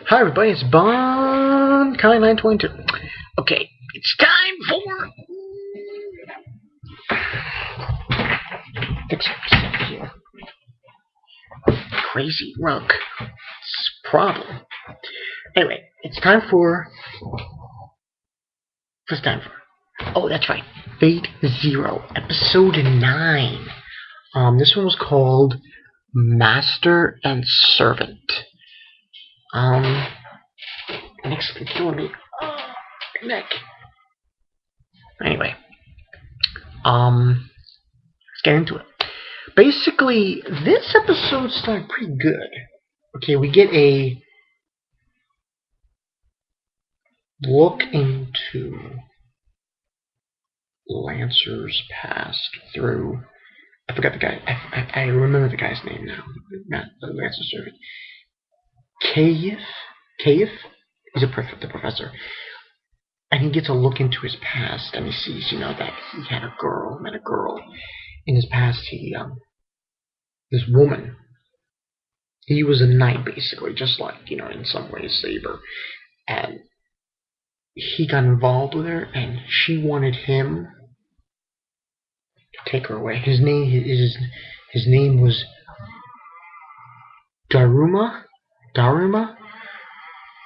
Hi everybody, it's Bond Kai 922. Okay, it's time for fix myself here. Crazy rug. Problem. Anyway, it's time for what's time for? Oh, that's right. Fate Zero, episode 9. This one was called Master and Servant. Next thing killing me. Oh, neck. Anyway, let's get into it. Basically, this episode started pretty good. Okay, we get a look into Lancer's past through. I forgot the guy. I remember the guy's name now. Not the Lancer's servant. Kayif? He's the professor. And he gets a look into his past, and he sees, that he had met a girl. In his past, this woman, he was a knight, basically, just like, in some ways, Saber. And he got involved with her, and she wanted him to take her away. His name was Daruma,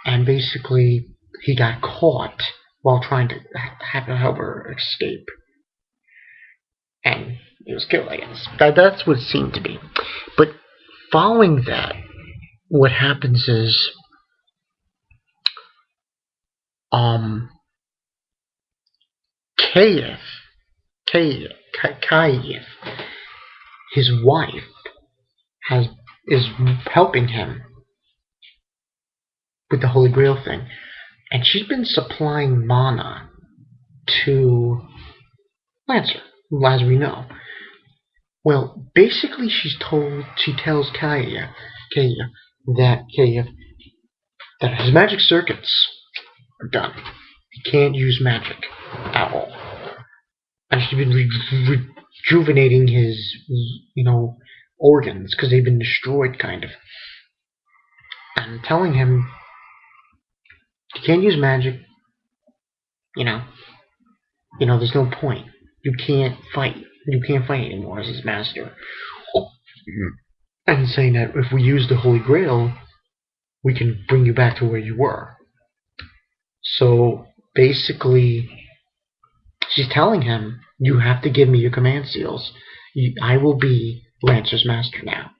and basically, he got caught while trying to help her escape. And he was killed, I guess. That's what it seemed to be. But following that, what happens is, Kayif, his wife, is helping him with the Holy Grail thing. And she's been supplying mana to Lancer, as we know. Well, basically she tells Kayif that his magic circuits are done. He can't use magic at all. And she's been rejuvenating his, organs, because they've been destroyed, kind of. And telling him he can't use magic, there's no point. You can't fight anymore as his master. And saying that if we use the Holy Grail, we can bring you back to where you were. So basically, she's telling him, you have to give me your command seals. I will be Lancer's master now.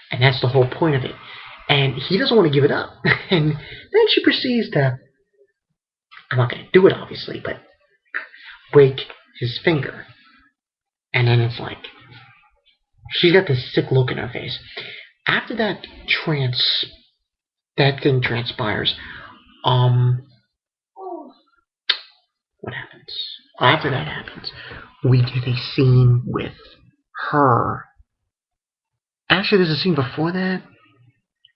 And that's the whole point of it. And he doesn't want to give it up. And then she proceeds to, I'm not going to do it obviously, but break his finger. And then it's like, she's got this sick look in her face. After that thing transpires, what happens? After that happens, we get a scene with her. Actually, there's a scene before that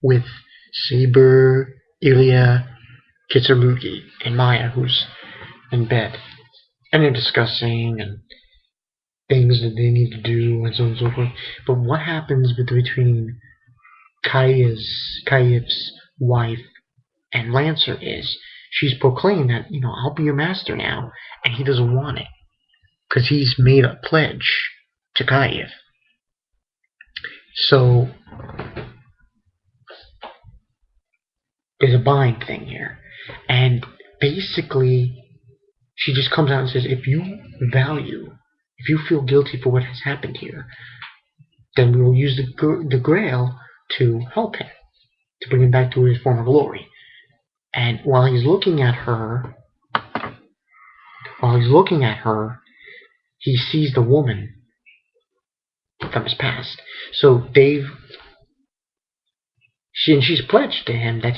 with Saber, Ilya, Kitsurugi, and Maya, who's in bed. And they're discussing and things that they need to do and so on and so forth. But what happens between Kayif's wife and Lancer is she's proclaimed that, I'll be your master now, and he doesn't want it because he's made a pledge to Kayif. So there's a bind thing here, and basically she just comes out and says, if you feel guilty for what has happened here, then we will use the Grail to help him, to bring him back to his former glory. And while he's looking at her, he sees the woman from his past. So she's pledged to him that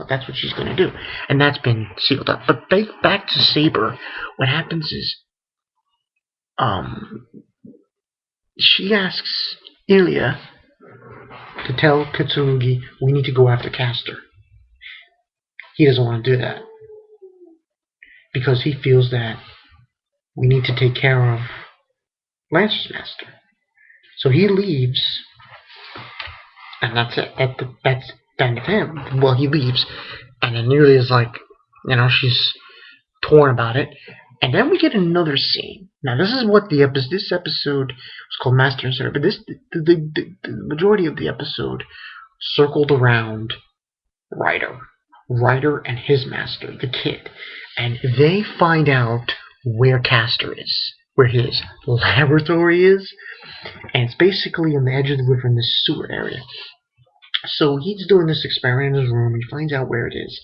that's what she's going to do, and that's been sealed up. But back to Saber, what happens is, she asks Ilya to tell Kitsurugi we need to go after Castor. He doesn't want to do that because he feels that we need to take care of Lancer's master. So he leaves And that's it. That's the end of him. Well, he leaves, and then Nearly is like, she's torn about it. And then we get another scene. Now, this is what this episode was called Master and Servant, but the majority of the episode circled around Ryder and his master, the kid, and they find out where Castor is, where his laboratory is, and it's basically on the edge of the river in this sewer area. So he's doing this experiment in his room, and he finds out where it is,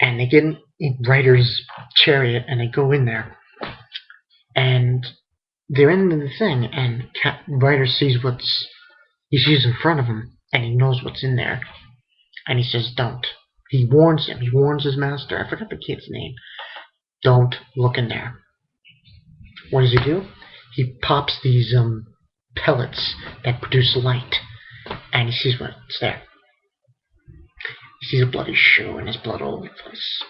and they get in Ryder's chariot, and they go in there, and they're in the thing, and Ryder sees he sees in front of him, and he knows what's in there, and he says, don't. He warns him. He warns his master. I forgot the kid's name. Don't look in there. What does he do? He pops these pellets that produce light, and he sees what's there. He sees a bloody shoe and his blood all over the place.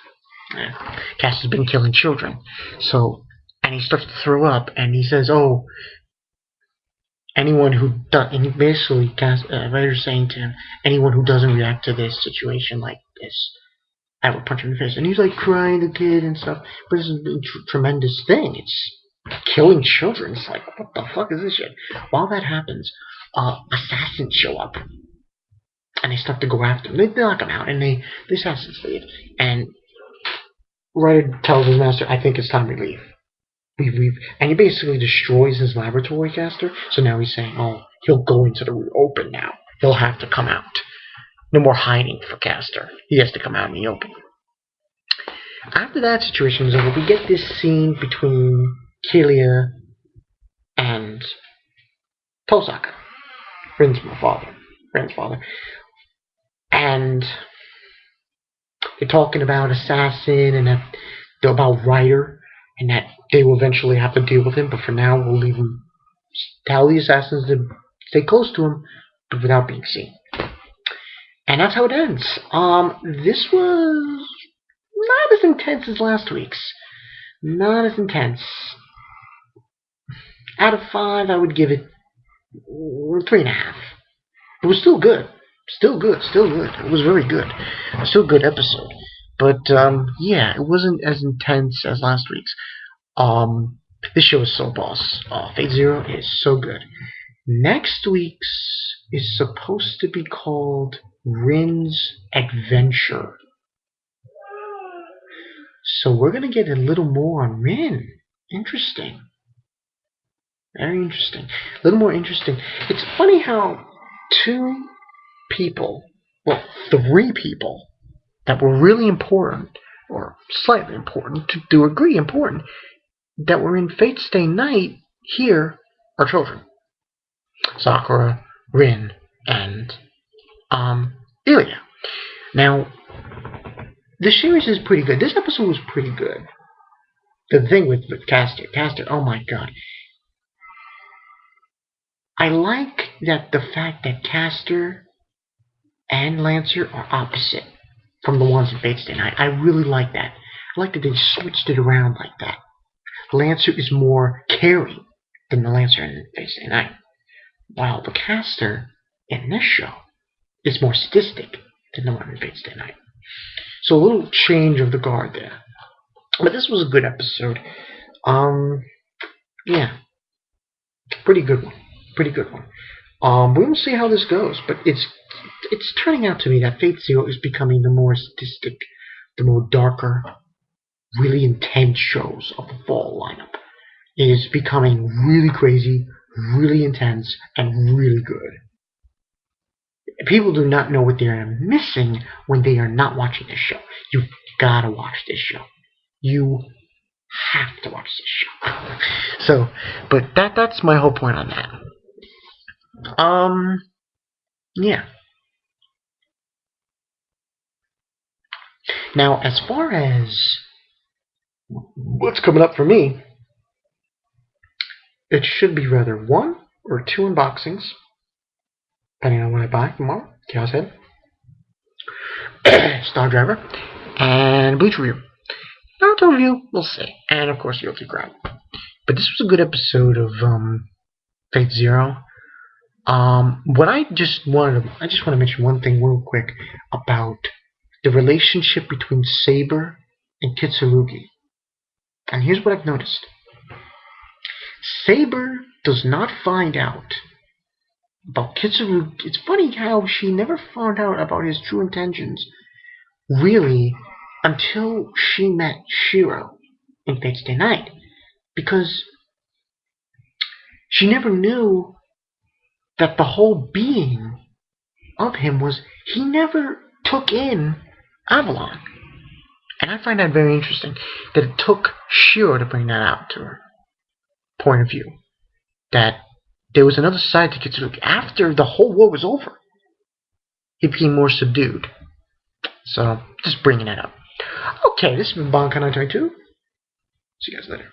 Cass has been killing children. And he starts to throw up, and he says, oh, anyone who does, and basically Ryder's saying to him, anyone who doesn't react to this situation like this, I will punch him in the face. And he's like crying, the kid and stuff, but this is a tremendous thing. It's killing children. It's like, what the fuck is this shit? While that happens, assassins show up, and they start to go after him. They knock him out, and the assassins leave. And Ryder tells his master, I think it's time we leave. And he basically destroys his laboratory, Castor. So now he's saying, oh, he'll go into the open now. He'll have to come out. No more hiding for Castor. He has to come out in the open. After that situation is over, we get this scene between Killia and Tosaka, Rin's father. And they're talking about Assassin and about Ryder, and that they will eventually have to deal with him, but for now we'll leave him, tell the assassins to stay close to him, but without being seen. And that's how it ends. This was not as intense as last week's. Not as intense. Out of 5, I would give it 3.5. It was still good. Still good. It was very good. Still a good episode. But, yeah, it wasn't as intense as last week's. This show is so boss. Fate Zero is so good. Next week's is supposed to be called Rin's Adventure. So we're going to get a little more on Rin. Interesting. Very interesting. A little more interesting. It's funny how 3 people that were really important, or slightly important, to agree important, that were in Fate Stay Night here are children. Sakura, Rin, and Ilya. Now, the series is pretty good. This episode was pretty good. The thing with Castor, oh my god. I like that the fact that Castor and Lancer are opposite from the ones in Fate Stay Night. I really like that. I like that they switched it around like that. Lancer is more caring than the Lancer in Fate Stay Night, while the Castor in this show is more sadistic than the one in Fate Stay Night. So a little change of the guard there. But this was a good episode. Yeah. Pretty good one. We will see how this goes, but it's turning out to me that Fate Zero is becoming the more sadistic, the more darker, really intense shows of the fall lineup. It is becoming really crazy, really intense, and really good. People do not know what they are missing when they are not watching this show. You've gotta watch this show. You have to watch this show. So, but that's my whole point on that. Yeah. Now, as far as what's coming up for me, it should be rather 1 or 2 unboxings, depending on what I buy tomorrow. Chaos Head, Star Driver, and Bleach Review. Naruto Review, we'll see. And, of course, Guilty Crown. But this was a good episode of Fate Zero. What I just want to mention one thing real quick about the relationship between Saber and Kitsurugi. And here's what I've noticed. Saber does not find out about Kitsurugi. It's funny how she never found out about his true intentions, really, until she met Shiro in Fate Stay Night. Because she never knew that the whole being of him was he never took in Avalon. And I find that very interesting, that it took Shiro to bring that out to her point of view. That there was another side to Kitsurugi. After the whole war was over, he became more subdued. So, just bringing that up. Okay, this has been Bonkai 922. See you guys later.